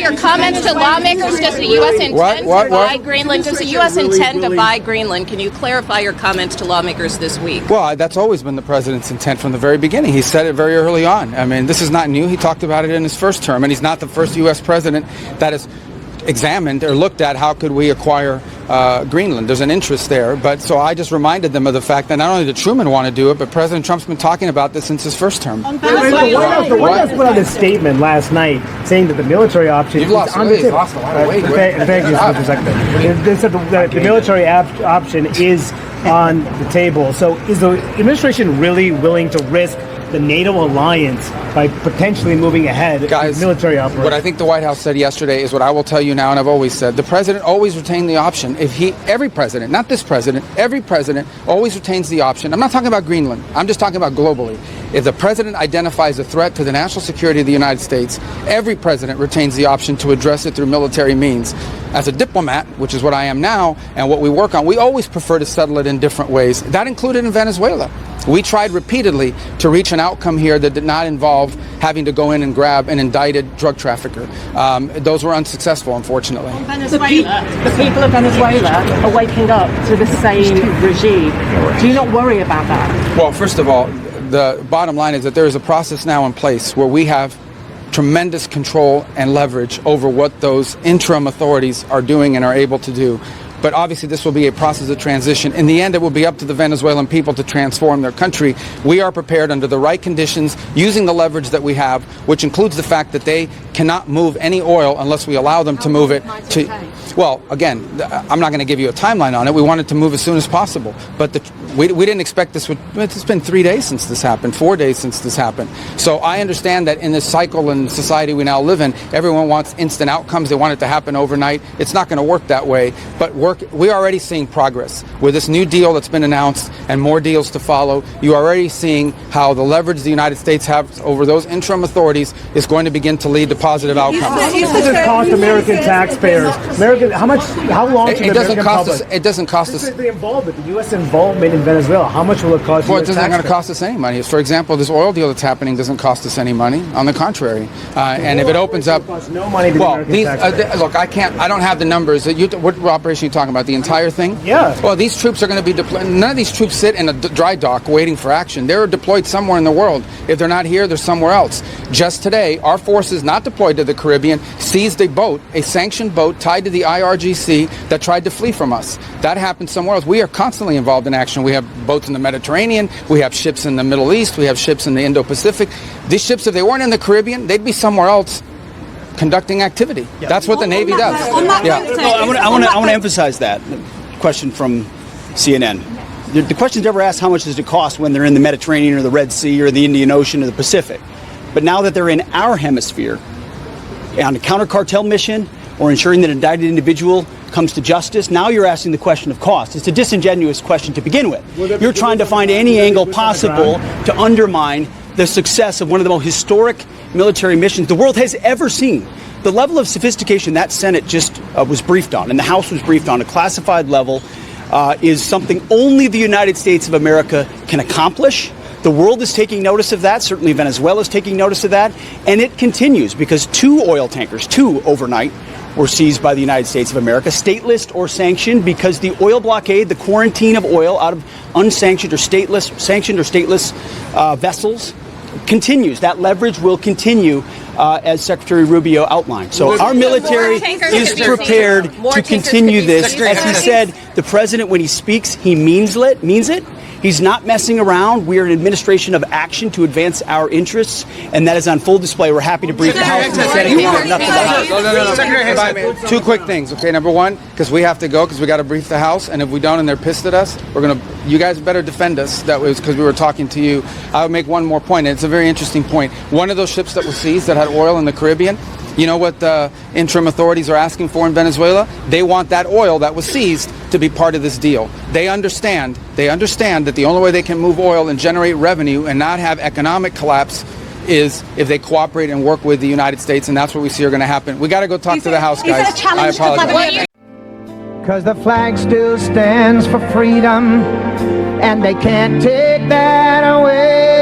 your comments to lawmakers? Does the U.S. intend to buy Greenland? Does the U.S. intend to buy Greenland? Can you clarify your comments to lawmakers this week? Well, that's always been the president's intent from the very beginning. He said it very early on. I mean, this is not new. He talked about it in his first term, and he's not the first U.S. president that has examined or looked at how could we acquire Greenland. There's an interest there. But so I just reminded them of the fact that not only did Truman want to do it, but President Trump's been talking about this since his first term. The White House put out a statement last night saying that the military option is on the table. Lost a lot of weight. Thank you, Mr. Secretary. They said that the military option is on the table. So is the administration really willing to risk the NATO alliance by potentially moving ahead with military operations? What I think the White House said yesterday is what I will tell you now, and I've always said. The president always retained the option. Every president, not this president, every president always retains the option. I'm not talking about Greenland. I'm just talking about globally. If the president identifies a threat to the national security of the United States, every president retains the option to address it through military means. As a diplomat, which is what I am now, and what we work on, we always prefer to settle it in different ways. That included in Venezuela. We tried repeatedly to reach an outcome here that did not involve having to go in and grab an indicted drug trafficker. Those were unsuccessful, unfortunately. The people of Venezuela are waking up to the same regime. Do you not worry about that? Well, first of all, the bottom line is that there is a process now in place where we have tremendous control and leverage over what those interim authorities are doing and are able to do. But obviously this will be a process of transition. In the end, it will be up to the Venezuelan people to transform their country. We are prepared under the right conditions, using the leverage that we have, which includes the fact that they cannot move any oil unless we allow them to move it to... Well, again, I'm not going to give you a timeline on it. We wanted to move as soon as possible. But we didn't expect this would... It's been 3 days since this happened, 4 days since this happened. So I understand that in this cycle and society we now live in, everyone wants instant outcomes. They want it to happen overnight. It's not going to work that way. But we're already seeing progress. With this new deal that's been announced and more deals to follow, you're already seeing how the leverage the United States has over those interim authorities is going to begin to lead to positive outcomes. This does cost American taxpayers. How long should the American public... It doesn't cost us... The involvement, the U.S. involvement in Venezuela, how much will it cost? Well, it isn't going to cost us any money. For example, this oil deal that's happening doesn't cost us any money. On the contrary, and if it opens up, no money to look, I don't have the numbers. What operation are you talking about? The entire thing? Yeah. Well, these troops are going to be deployed. None of these troops sit in a dry dock waiting for action. They're deployed somewhere in the world. If they're not here, they're somewhere else. Just today, our forces not deployed to the Caribbean seized a boat, a sanctioned boat tied to the IRGC that tried to flee from us. That happened somewhere else. We are constantly involved in action. We have boats in the Mediterranean. We have ships in the Middle East. We have ships in the Indo-Pacific. These ships, if they weren't in the Caribbean, they'd be somewhere else conducting activity. Yeah. That's what the Navy does. I want to emphasize that. Question from CNN. The question's never asked how much does it cost when they're in the Mediterranean or the Red Sea or the Indian Ocean or the Pacific. But now that they're in our hemisphere on a counter-cartel mission or ensuring that an indicted individual comes to justice, now you're asking the question of cost. It's a disingenuous question to begin with. You're trying to find any angle possible to undermine the success of one of the most historic military missions the world has ever seen. The level of sophistication that Senate just was briefed on, and the House was briefed on, a classified level, is something only the United States of America can accomplish. The world is taking notice of that. Certainly Venezuela is taking notice of that. And it continues because 2 oil tankers, 2 overnight, were seized by the United States of America, stateless or sanctioned, because the oil blockade, the quarantine of oil out of unsanctioned or sanctioned or stateless vessels continues. That leverage will continue, as Secretary Rubio outlined. So our military is prepared to continue this. As he said, the president, when he speaks, he means it. He's not messing around. We are an administration of action to advance our interests, and that is on full display. We're happy to brief the House and the Senate. No. 2 quick things. Okay, number 1, because we have to go, because we got to brief the House, and if we don't and they're pissed at us, you guys better defend us. That was because we were talking to you. I would make one more point, and it's a very interesting point. One of those ships that was seized that had oil in the Caribbean, you know what the interim authorities are asking for in Venezuela? They want that oil that was seized to be part of this deal. They understand that the only way they can move oil and generate revenue and not have economic collapse is if they cooperate and work with the United States, and that's what we see are going to happen. We got to go talk to the House, guys. I apologize. Because the flag still stands for freedom, and they can't take that away.